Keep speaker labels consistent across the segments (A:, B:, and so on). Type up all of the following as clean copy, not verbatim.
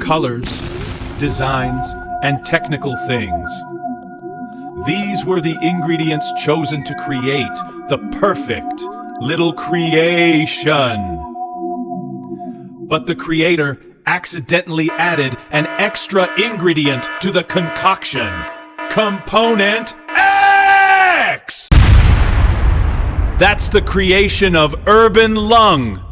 A: colors, designs, and technical things. These were the ingredients chosen to create the perfect little creation. But the creator accidentally added an extra ingredient to the concoction. Component X! That's the creation of urban lung.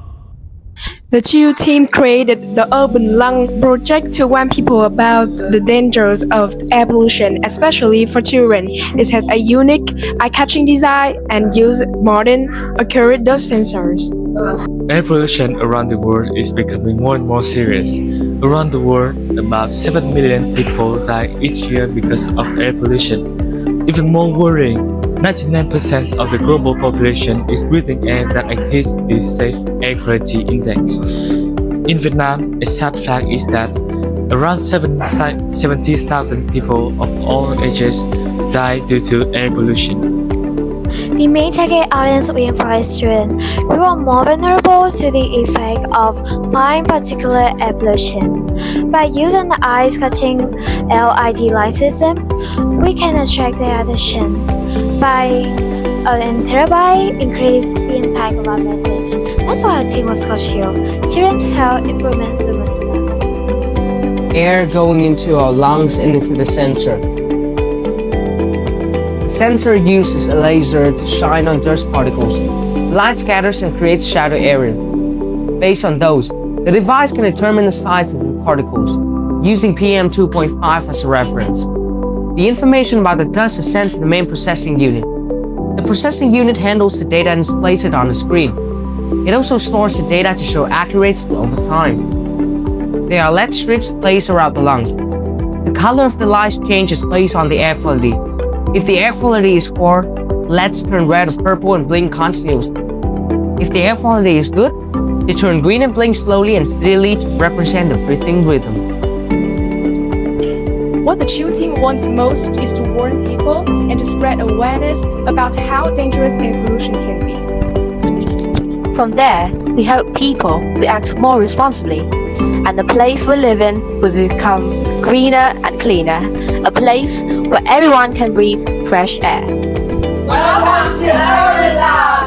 B: The two teams created the Urban Lung project to warn people about the dangers of air pollution, especially for children. It had a unique, eye-catching design and used modern, accurate dust sensors.
C: Air pollution around the world is becoming more and more serious. Around the world, about 7 million people die each year because of air pollution. Even more worrying, 99% of the global population is breathing air that exceeds the safe air quality index. In Vietnam, a sad fact is that around 70,000 people of all ages die due to air pollution.
D: The main target audience of rainforest children, who are more vulnerable to the effect of fine particulate air pollution. By using the eye-catching LED light system, we can attract their attention. By an terabyte, increase the impact of our message. That's why our team was called CHILL, Children Health Improvement Lab.
E: Air going into our lungs and into the sensor. The sensor uses a laser to shine on dust particles. The light scatters and creates shadow area. Based on those, the device can determine the size of the particles, using PM 2.5 as a reference. The information about the dust is sent to the main processing unit. The processing unit handles the data and displays it on the screen. It also stores the data to show accuracy over time. There are LED strips placed around the lungs. The color of the light changes based on the air quality. If the air quality is poor, LEDs turn red or purple and blink continuously. If the air quality is good, they turn green and blink slowly and steadily to represent the breathing rhythm.
B: What the CHILL team wants most is to warn people and to spread awareness about how dangerous air pollution can be.
F: From there, we hope people will act more responsibly, and the place we live in will become greener and cleaner, a place where everyone can breathe fresh air.
G: Welcome to Urban Lab!